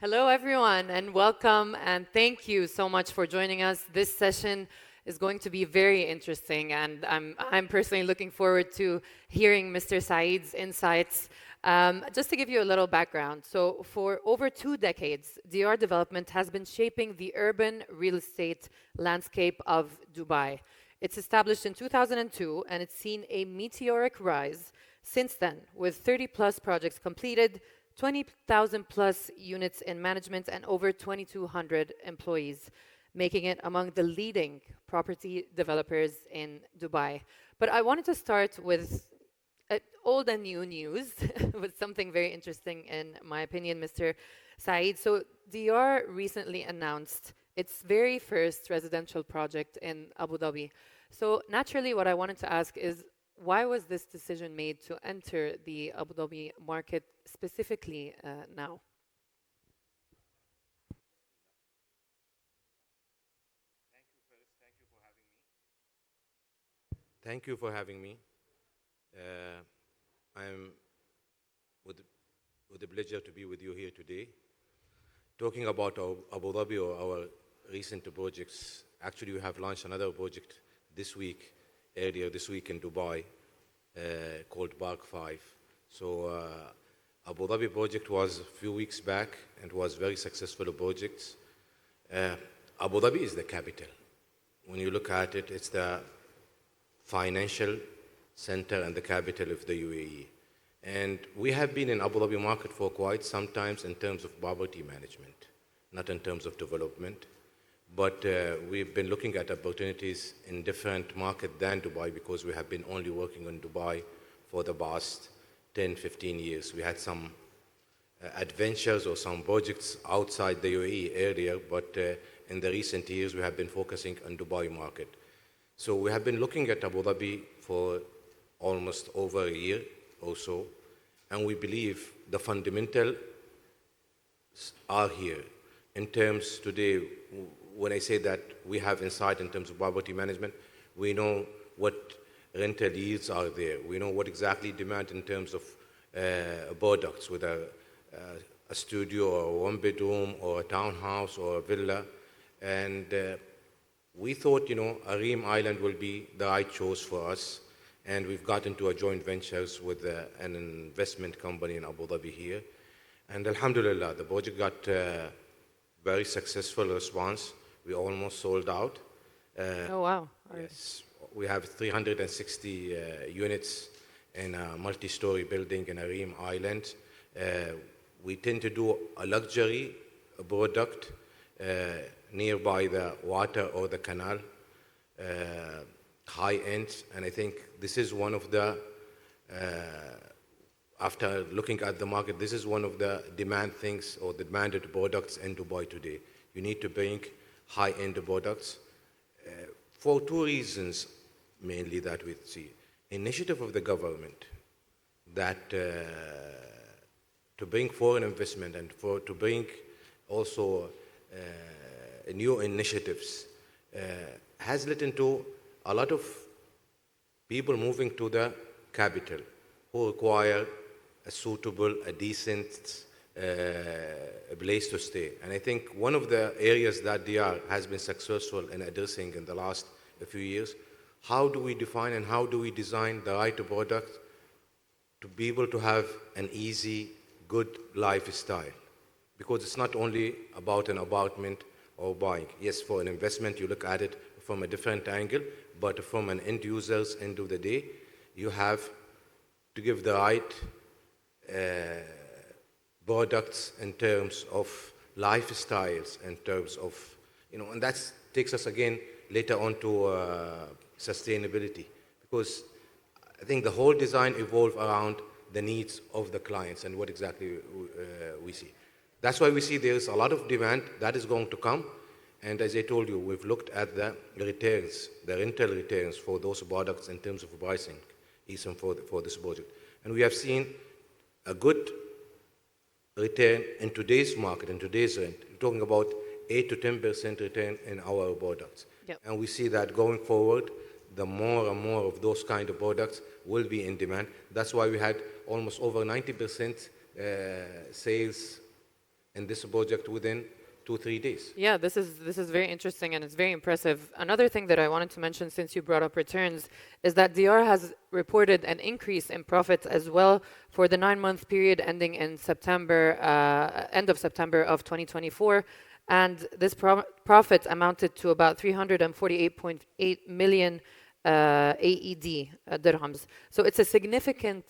Hello, everyone, and welcome, and thank you so much for joining us. This session is going to be very interesting, and I'm personally looking forward to hearing Mr. Saeed's insights. Just to give you a little background, so for over 2 decades, DR Development has been shaping the urban real estate landscape of Dubai. It's established in 2002, and it's seen a meteoric rise since then, with 30 plus projects completed, 20,000 plus units in management, and over 2,200 employees, making it among the leading property developers in Dubai. But I wanted to start with old and new news, with something very interesting, in my opinion, Mr. Saeed. So, DR recently announced its very first residential project in Abu Dhabi. So, naturally, what I wanted to ask is why was this decision made to enter the Abu Dhabi market specifically now? Thank you for having me. Uh, I'm with, with the pleasure to be with you here today. Talking about our Abu Dhabi or our recent projects, actually we have launched another project this week, earlier this week in Dubai, called Park 5. So Abu Dhabi project was a few weeks back and was very successful project. Uh, Abu Dhabi is the capital. When you look at it, it's the financial center and the capital of the UAE. And we have been in Abu Dhabi market for quite some time in terms of property management, not in terms of development. But we've been looking at opportunities in different markets than Dubai because we have been only working in Dubai for the past 10, 15 years. We had some adventures or some projects outside the UAE earlier, but in the recent years we have been focusing on Dubai market. So we have been looking at Abu Dhabi for almost over a year or so, and we believe the fundamentals are here. In terms today, when I say that we have insight in terms of property management, we know what rental yields are there. We know what exactly demand in terms of products, whether a studio or a one-bedroom or a townhouse or a villa. And we thought, Areem Island will be the right choice for us. And we've got into a joint ventures with an investment company in Abu Dhabi here. And alhamdulillah, the project got very successful response. We almost sold out. Oh, wow. Yes, we have 360 units in a multi-story building in Areem Island. We tend to do a luxury product nearby the water or the canal, high end, and I think this is one of the, after looking at the market, this is one of the demand things or the demanded products in Dubai today. You need to bring high-end products for two reasons mainly that we see. Initiative of the government that to bring foreign investment and to bring also new initiatives has led into a lot of people moving to the capital who require a suitable, a decent place to stay. And I think one of the areas that DR has been successful in addressing in the last few years, how do we define and how do we design the right product to be able to have an easy, good lifestyle? Because it's not only about an apartment or buying. Yes, for an investment, you look at it from a different angle, but from an end user's end of the day, you have to give the right products in terms of lifestyles, in terms of, and that takes us again later on to sustainability. Because I think the whole design evolved around the needs of the clients and what exactly we see. That's why we see there's a lot of demand that is going to come. And as I told you, we've looked at the returns, the rental returns for those products in terms of pricing, even for this project. And we have seen a good return in today's market, in today's rent. We're talking about 8 to 10% return in our products. Yep. And we see that going forward, the more and more of those kind of products will be in demand. That's why we had almost over 90% sales in this project within 2-3 days. Yeah, this is very interesting and it's very impressive. Another thing that I wanted to mention since you brought up returns is that DR has reported an increase in profits as well for the 9-month period ending in end of September of 2024. And this profit amounted to about 348.8 million AED dirhams. So it's a significant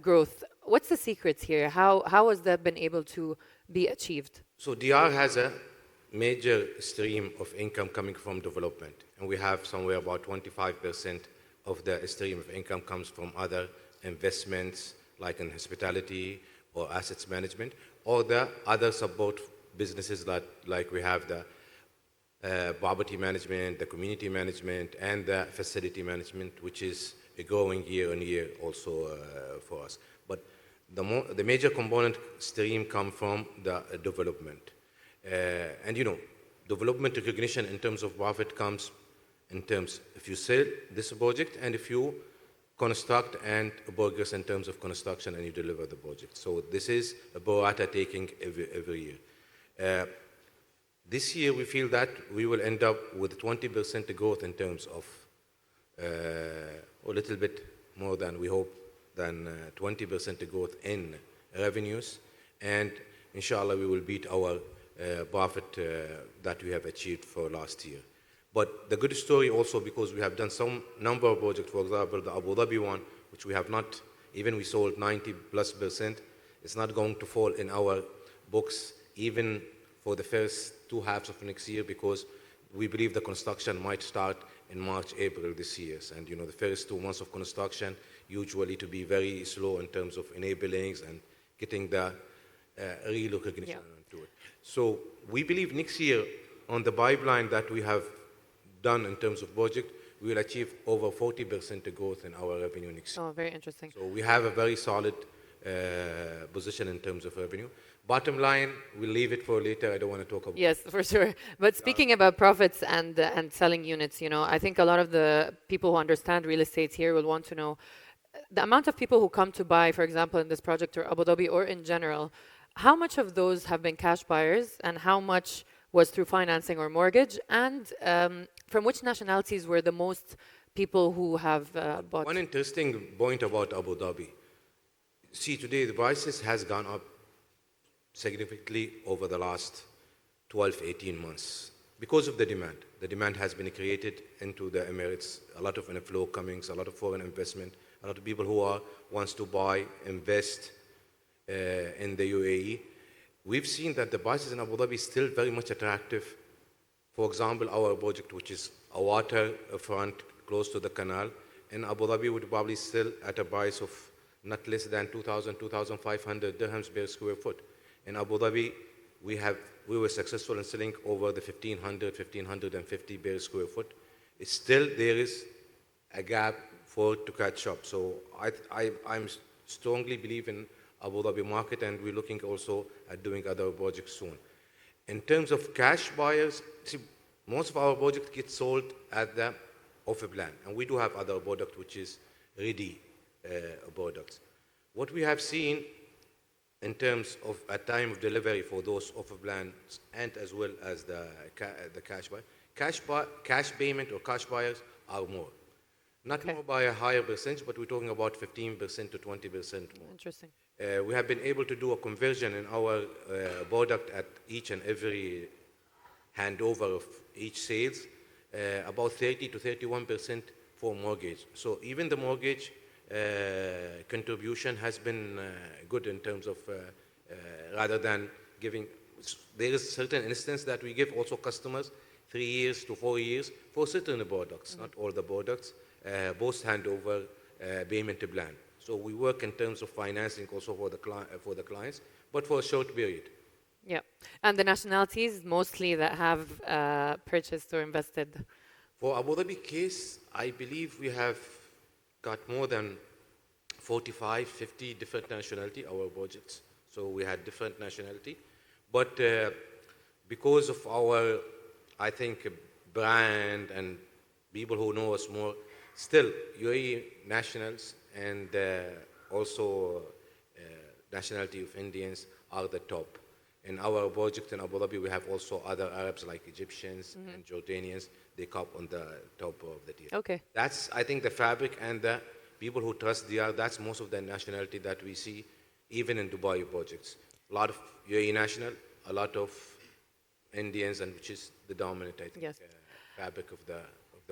growth. What's the secret here? How has that been able to be achieved? So DR has a major stream of income coming from development, and we have somewhere about 25% of the stream of income comes from other investments, like in hospitality or assets management, or the other support businesses like we have the property management, the community management, and the facility management, which is growing year on year also for us. But the major component stream come from the development. And development recognition in terms of profit comes in terms if you sell this project and if you construct and progress in terms of construction and you deliver the project. So this is a pro rata taking every year. This year we feel that we will end up with 20% growth in terms of a little bit more than we hope than 20% growth in revenues, and inshallah we will beat our profit that we have achieved for last year. But the good story also, because we have done some number of projects, for example, the Abu Dhabi one, which we have not, even we sold 90+%, it's not going to fall in our books even for the first 2 halves of next year, because we believe the construction might start in March, April this year. And the first 2 months of construction usually to be very slow in terms of enablings and getting the real recognition to it. So we believe next year on the pipeline that we have done in terms of project, we will achieve over 40% growth in our revenue next year. Oh, very interesting. So we have a very solid position in terms of revenue. Bottom line, we'll leave it for later. I don't want to talk about. Yes, for sure. But speaking about profits and selling units, I think a lot of the people who understand real estate here will want to know the amount of people who come to buy, for example, in this project or Abu Dhabi or in general. How much of those have been cash buyers and how much was through financing or mortgage? And from which nationalities were the most people who have bought? One interesting point about Abu Dhabi. See, today the prices has gone up significantly over the last 12, 18 months because of the demand. The demand has been created into the Emirates, a lot of inflow comings, a lot of foreign investment, a lot of people who wants to buy, invest in the UAE. We've seen that the prices in Abu Dhabi is still very much attractive. For example, our project, which is a waterfront close to the canal, in Abu Dhabi would probably still at a price of not less than 2,000, 2,500 dirhams per square foot. In Abu Dhabi, we were successful in selling over the 1,500, 1,550 per square foot. It's still there is a gap to catch up. So I'm strongly believe in Abu Dhabi market, and we're looking also at doing other projects soon. In terms of cash buyers, see, most of our projects get sold at the offer plan, and we do have other product which is ready products. What we have seen in terms of a time of delivery for those offer plans and as well as the cash payment or cash buyers are more. Not more by a higher percentage, but we're talking about 15% to 20% more. Interesting. We have been able to do a conversion in our product at each and every handover of each sales, about 30 to 31% for mortgage. So even the mortgage contribution has been good in terms of rather than giving. There is certain instance that we give also customers 3 years to 4 years for certain products, not all the products, post handover payment plan. So we work in terms of financing also for the clients, but for a short period. Yeah. And the nationalities mostly that have purchased or invested? For Abu Dhabi case, I believe we have got more than 45, 50 different nationality, our projects. So we had different nationality. But because of our, I think, brand and people who know us more, still UAE nationals and also nationality of Indians are the top. In our project in Abu Dhabi, we have also other Arabs like Egyptians and Jordanians. They come on the top of the tier. Okay. That's, I think, the fabric and the people who trust DR. That's most of the nationality that we see, even in Dubai projects. A lot of UAE national, a lot of Indians, and which is the dominant, I think, Yes. fabric of the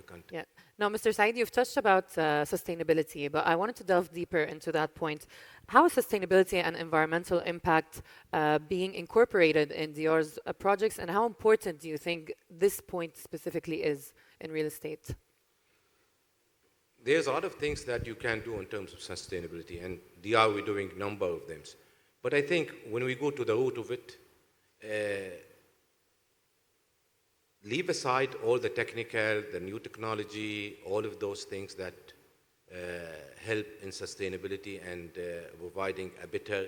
country. Yeah. Now, Mr. Said, you've touched about sustainability, but I wanted to delve deeper into that point. How is sustainability and environmental impact being incorporated in DR's projects, and how important do you think this point specifically is in real estate? There's a lot of things that you can do in terms of sustainability, and DR, we're doing a number of them. But I think when we go to the root of it, leave aside all the technical, the new technology, all of those things that help in sustainability and providing a better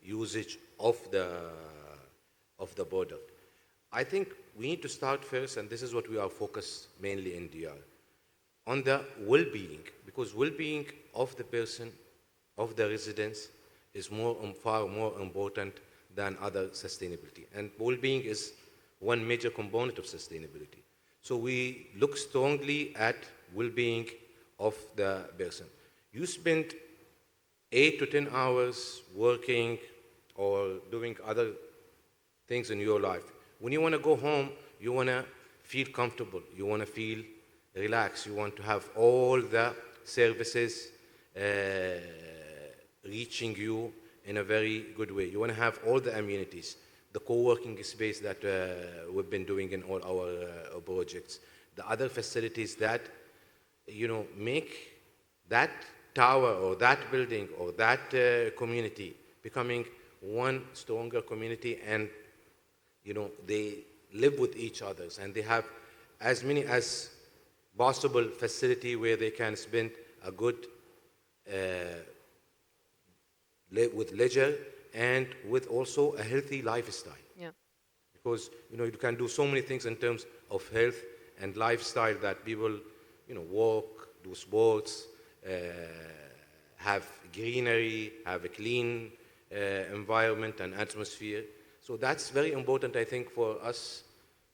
usage of the product. I think we need to start first, and this is what we are focused mainly in DR, on the well-being, because well-being of the person, of the residents, is far more important than other sustainability. And well-being is one major component of sustainability. So we look strongly at well-being of the person. You spend 8 to 10 hours working or doing other things in your life. When you want to go home, you want to feel comfortable. You want to feel relaxed. You want to have all the services reaching you in a very good way. You want to have all the amenities, the co-working space that we've been doing in all our projects, the other facilities that, make that tower or that building or that community becoming one stronger community, and, they live with each other, and they have as many as possible facility where they can spend a good with leisure and with also a healthy lifestyle. Yeah. Because you can do so many things in terms of health and lifestyle that people walk, do sports, have greenery, have a clean environment and atmosphere. So that's very important, I think, for us,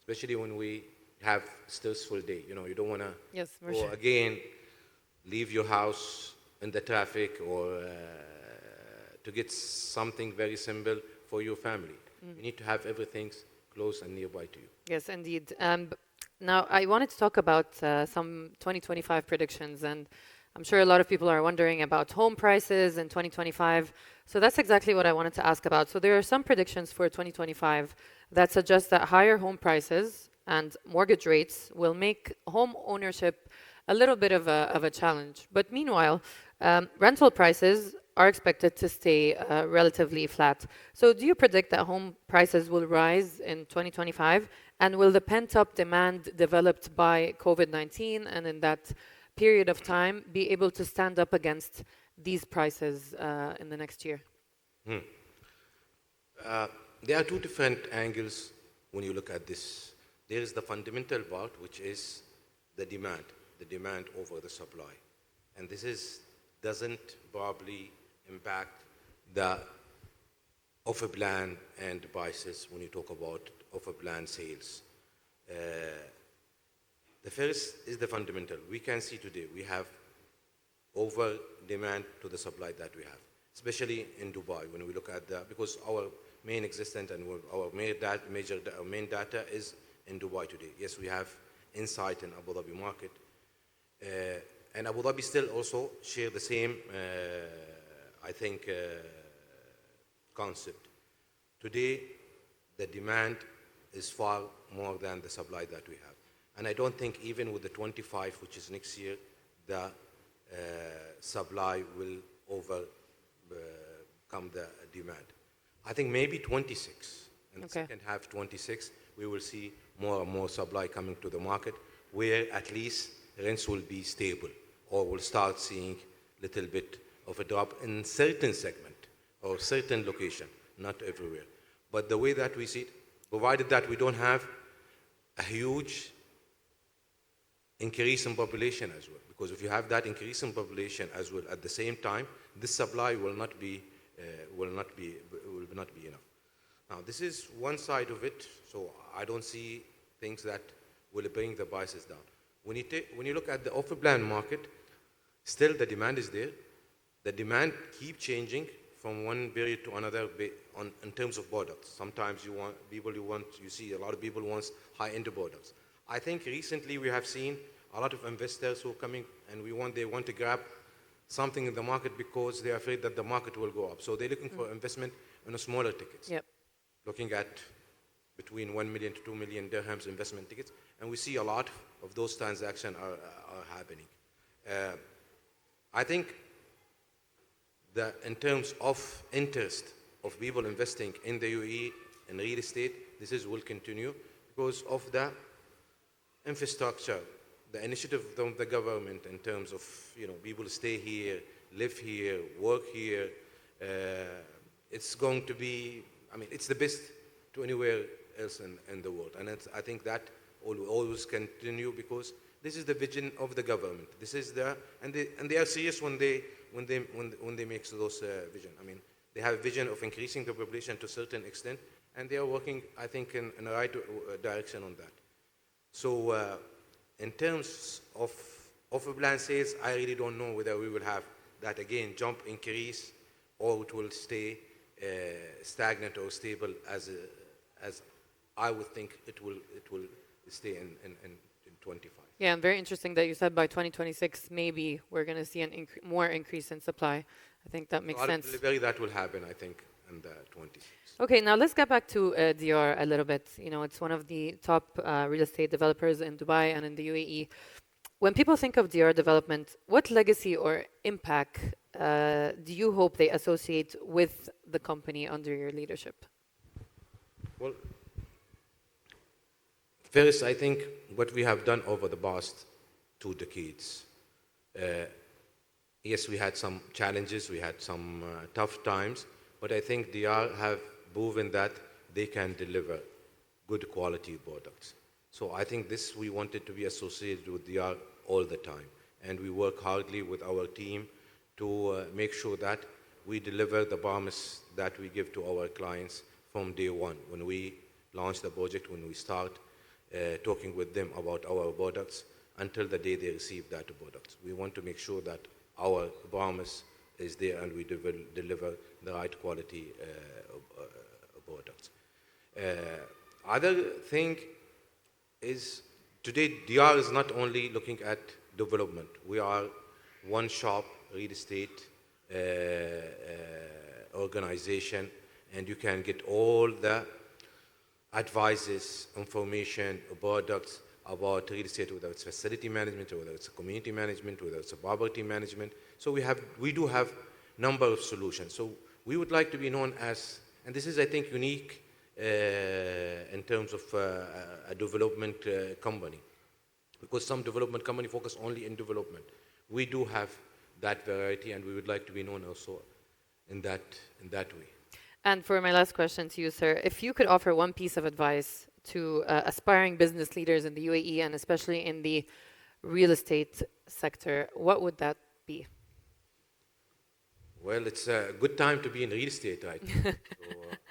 especially when we have stressful day. You don't want to Yes, for go sure. again, leave your house in the traffic or to get something very simple for your family. You need to have everything close and nearby to you. Yes, indeed. Now, I wanted to talk about some 2025 predictions, and I'm sure a lot of people are wondering about home prices in 2025. So that's exactly what I wanted to ask about. So there are some predictions for 2025 that suggest that higher home prices and mortgage rates will make home ownership a little bit of a challenge. But meanwhile, rental prices are expected to stay relatively flat. So do you predict that home prices will rise in 2025? And will the pent-up demand developed by COVID-19 and in that period of time be able to stand up against these prices in the next year? There are two different angles when you look at this. There is the fundamental part, which is the demand over the supply. And this doesn't probably impact the offer plan and prices when you talk about offer plan sales. The first is the fundamental. We can see today we have over demand to the supply that we have, especially in Dubai when we look at because our main existence and our main data is in Dubai today. Yes, we have insight in Abu Dhabi market. And Abu Dhabi still also share the same, I think, concept. Today, the demand is far more than the supply that we have. And I don't think even with the 25, which is next year, the supply will overcome the demand. I think maybe 26. In the second half 26, we will see more and more supply coming to the market, where at least rents will be stable, or we'll start seeing a little bit of a drop in certain segment or certain location, not everywhere. But the way that we see it, provided that we don't have a huge increase in population as well, because if you have that increase in population as well at the same time, this supply will not be enough. Now, this is one side of it, so I don't see things that will bring the prices down. When you look at the offer plan market, still the demand is there. The demand keeps changing from one period to another in terms of products. Sometimes you see a lot of people want high-end products. I think recently we have seen a lot of investors who are coming and they want to grab something in the market because they're afraid that the market will go up. So they're looking for investment in a smaller tickets. Yep. Looking at between 1 million to 2 million dirhams investment tickets. And we see a lot of those transactions are happening. I think that in terms of interest of people investing in the UAE in real estate, will continue because of the infrastructure, the initiative of the government in terms of people stay here, live here, work here. It's going to be, it's the best to anywhere else in the world. And I think that will always continue because this is the vision of the government. This is and they are serious when they make those vision. They have a vision of increasing the population to a certain extent, and they are working, I think, in the right direction on that. So in terms of offer plan sales, I really don't know whether we will have that again jump increase or it will stay stagnant or stable as I would think it will stay in 25. Yeah, and very interesting that you said by 2026 maybe we're going to see more increase in supply. I think that makes sense. That will happen, I think, in the 20s. Okay, now let's get back to Dior a little bit. It's one of the top real estate developers in Dubai and in the UAE. When people think of Dior development, what legacy or impact do you hope they associate with the company under your leadership? Well, first, I think what we have done over the past 2 decades, yes, we had some challenges, we had some tough times, but I think Dior have proven that they can deliver good quality products. So I think we wanted to be associated with Dior all the time. And we work hardly with our team to make sure that we deliver the promise that we give to our clients from day one. When we launch the project, when we start talking with them about our products, until the day they receive that product. We want to make sure that our promise is there and we deliver the right quality products. Other thing is today Dior is not only looking at development. We are one shop real estate organization, and you can get all the advices, information, products about real estate, whether it's facility management, or whether it's community management, whether it's property management. So we do have number of solutions. So we would like to be known as, and this is, I think, unique in terms of a development company, because some development company focus only in development. We do have that variety, and we would like to be known also in that way. And for my last question to you, sir, if you could offer one piece of advice to aspiring business leaders in the UAE and especially in the real estate sector, what would that be? Well, it's a good time to be in real estate right now. So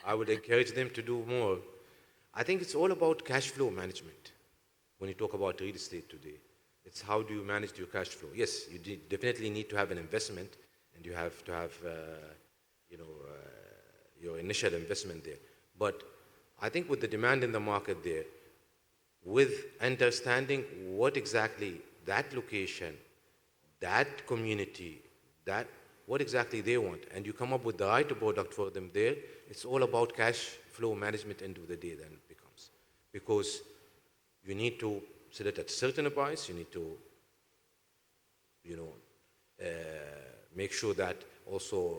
I would encourage them to do more. I think it's all about cash flow management. When you talk about real estate today, it's how do you manage your cash flow? Yes, you definitely need to have an investment, and you have to have your initial investment there. But I think with the demand in the market there, with understanding what exactly that location, that community, what exactly they want, and you come up with the right product for them there, it's all about cash flow management end of the day then it becomes. Because you need to sell it at a certain price, you need to make sure that also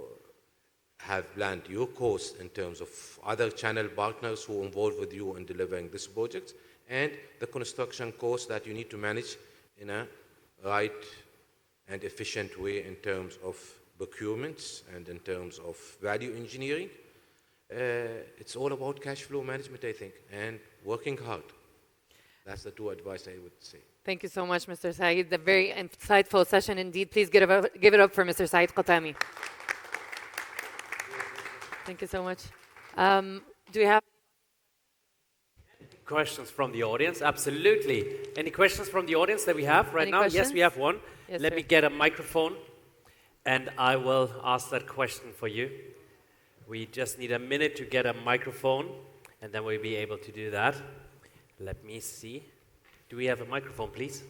have planned your costs in terms of other channel partners who are involved with you in delivering this project, and the construction costs that you need to manage in a right and efficient way in terms of procurements and in terms of value engineering. It's all about cash flow management, I think, and working hard. That's the 2 advice I would say. Thank you so much, Mr. Saeed. A very insightful session indeed. Please give it up for Mr. Saeed Khatami. Thank you so much. Do we have Questions from the audience? Absolutely. Any questions from the audience that we have right Any now? Yes, questions? we have one. Yes, Let sir. me get a microphone and I will ask that question for you. We just need a minute to get a microphone and then we'll be able to do that. Let me see. Do we have a microphone, please?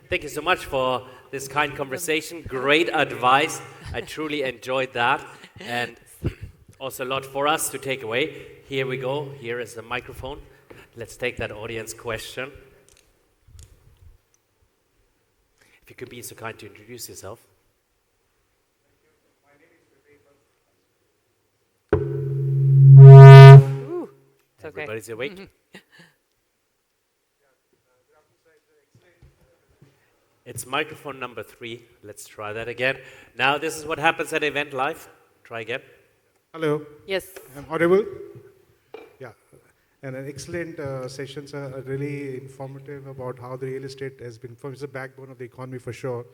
Thank you so much for this kind conversation. Great advice. I truly enjoyed that. And also a lot for us to take away. Here we go. Here is the microphone. Let's take that audience question. If you could be so kind to introduce yourself. Ooh, it's okay. Everybody's awake. It's microphone number 3. Let's try that again. Now, this is what happens at Event Live. Try again. Hello, Yes. I'm audible? Yeah, and an excellent sessions are really informative about how the real estate has been, it's the backbone of the economy for sure.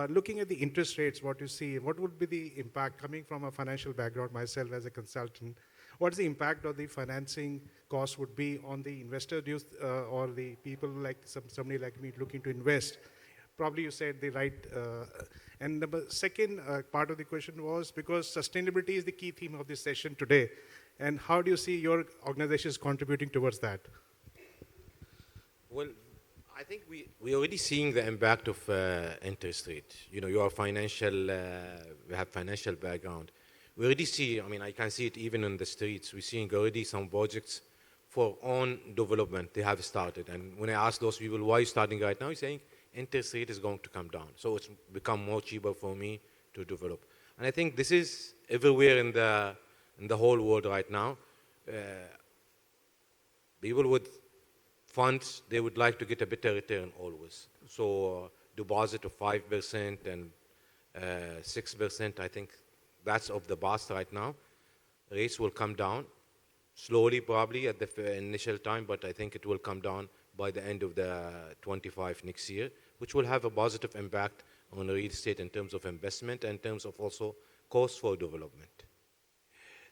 Looking at the interest rates, what you see, what would be the impact coming from a financial background myself as a consultant? What is the impact of the financing cost would be on the investor or the people like somebody like me looking to invest? Probably you said the right. And the second part of the question was because sustainability is the key theme of this session today. And how do you see your organizations contributing towards that? Well, I think we're already seeing the impact of interest rate. You know, your financial, we have financial background. We already see, I mean, I can see it even in the streets. We're seeing already some projects for own development they have started. And when I ask those people, why are you starting right now? He's saying, interest rate is going to come down. So it's become more cheaper for me to develop. And I think this is everywhere in the whole world right now. People with funds, they would like to get a better return always. So deposit of 5% and 6%, I think that's of the past right now. Rates will come down slowly probably at the initial time, but I think it will come down by the end of the 25 next year, which will have a positive impact on real estate in terms of investment and in terms of also cost for development.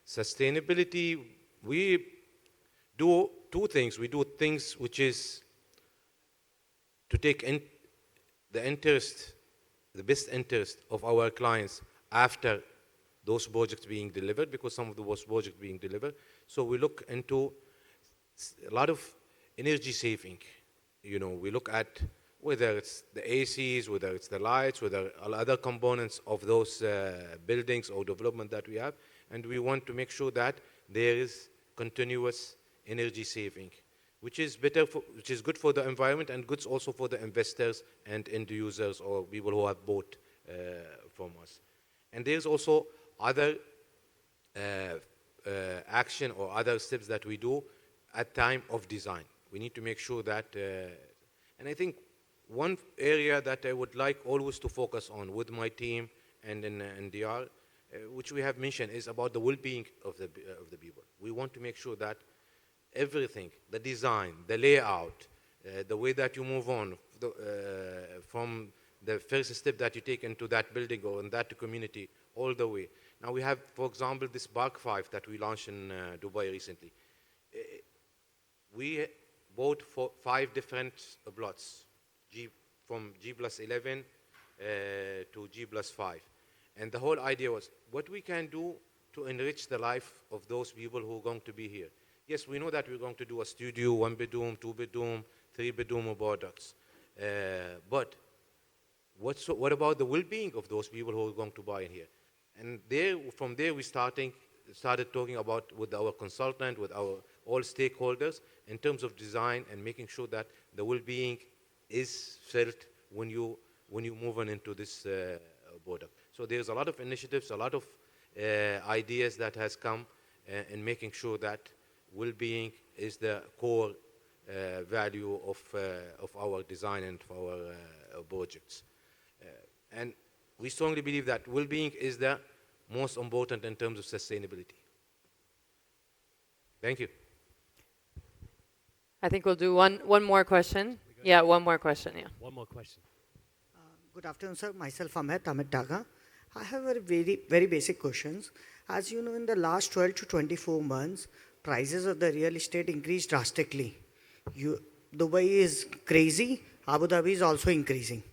Sustainability, we do two things. We do things which is to take in the interest, the best interest of our clients after those projects being delivered, because some of those projects being delivered. So we look into a lot of energy saving. You know, we look at whether it's the ACs, whether it's the lights, whether other components of those buildings or development that we have, and we want to make sure that there is continuous energy saving, which is better, which is good for the environment and good also for the investors and end users or people who have bought from us. And there's also other action or other steps that we do at time of design. We need to make sure that, and I think one area that I would like always to focus on with my team and in NDR, which we have mentioned, is about the well-being of the people. We want to make sure that everything, the design, the layout, the way that you move on from the first step that you take into that building or in that community all the way. Now we have, for example, this Park 5 that we launched in Dubai recently. We bought 5 different plots, from G+11 to G+5. And the whole idea was what we can do to enrich the life of those people who are going to be here. Yes, we know that we're going to do a studio, 1 bedroom, 2 bedroom, 3 bedroom products. But what about the well-being of those people who are going to buy in here? And from there, we started talking about with our consultant, with our all stakeholders in terms of design and making sure that the well-being is felt when you move on into this product. So there's a lot of initiatives, a lot of ideas that has come in making sure that well-being is the core value of our design and of our projects. And we strongly believe that well-being is the most important in terms of sustainability. Thank you. I think we'll do one more question. Yeah, one more question, yeah. One more question. Good afternoon, sir. Myself, Amit Daga. I have a very basic questions. As you know, in the last 12 to 24 months, prices of the real estate increased drastically. Dubai is crazy, Abu Dhabi is also increasing.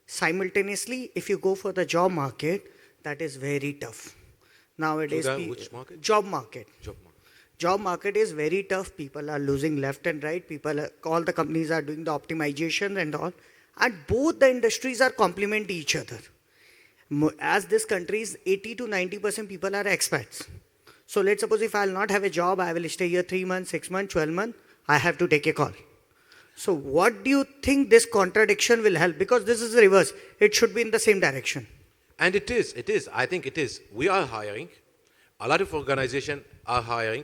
Simultaneously, if you go for the job market, that is very tough. Nowadays, Which market? job market. Job market. Job market is very tough. People are losing left and right. All the companies are doing the optimization and all. And both the industries are complement each other. As this country's 80 to 90% people are expats. So let's suppose if I'll not have a job, I will stay here 3 months, 6 months, 12 months, I have to take a call. So what do you think this contradiction will help? Because this is the reverse. It should be in the same direction. And it is. I think it is. We are hiring. A lot of organizations are hiring.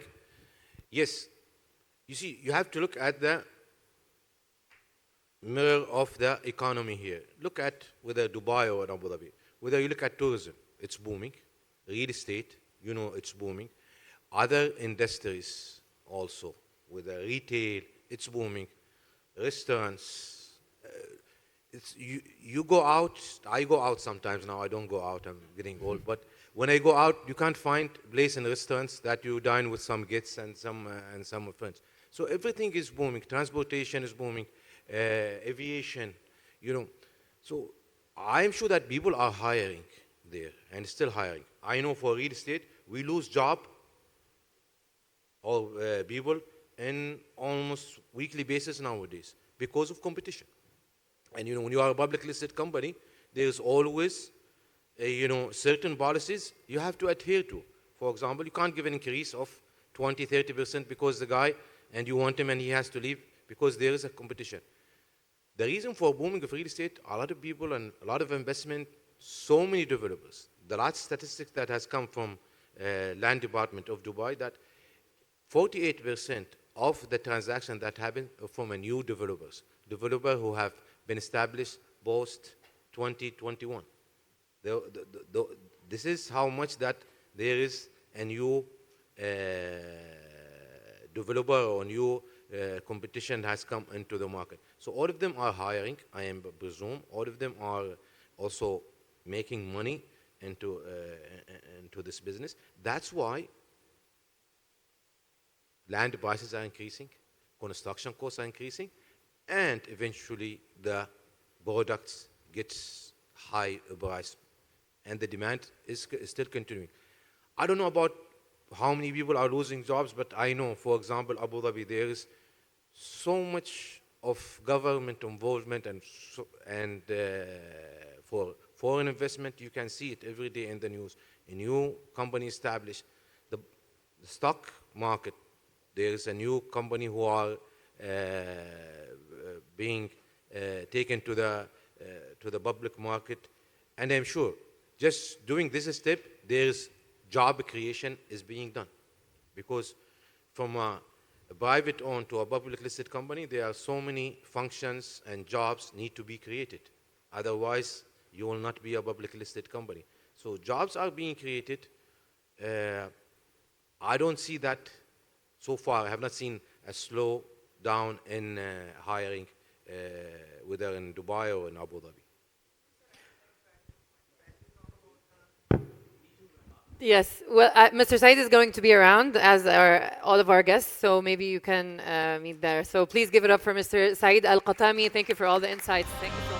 Yes. You see, you have to look at the mirror of the economy here. Look at whether Dubai or Abu Dhabi. Whether you look at tourism, it's booming. Real estate, you know, it's booming. Other industries also, whether retail, it's booming. Restaurants, you go out. I go out sometimes now. I don't go out. I'm getting old. But when I go out, you can't find place in restaurants that you dine with some guests and some friends. So everything is booming. Transportation is booming. Aviation, you know. So I'm sure that people are hiring there and still hiring. I know for real estate, we lose job or people in almost weekly basis nowadays because of competition. And you know, when you are a public listed company, there's always certain policies you have to adhere to. For example, you can't give an increase of 20-30% because the guy and you want him and he has to leave because there is a competition. The reason for booming of real estate, a lot of people and a lot of investment, so many developers. The last statistics that has come from Land Department of Dubai that 48% of the transaction that happen from a new developer who have been established post 2021. This is how much that there is a new developer or new competition has come into the market. So all of them are hiring, I am presume. All of them are also making money into this business. That's why land prices are increasing, construction costs are increasing, and eventually the products gets high price, and the demand is still continuing. I don't know about how many people are losing jobs, but I know, for example, Abu Dhabi, there is so much of government involvement and for foreign investment. You can see it every day in the news. A new company established. The stock market, there is a new company who are being taken to the public market, and I'm sure just doing this step, there's job creation is being done, because from a private owned to a public listed company, there are so many functions and jobs need to be created. Otherwise, you will not be a public listed company. So jobs are being created. I don't see that so far. I have not seen a slow down in hiring, whether in Dubai or in Abu Dhabi. Yes, well, Mr. Said is going to be around, as are all of our guests, so maybe you can meet there. So please give it up for Mr. Said Al-Qatami. Thank you for all the insights. Thank you so much.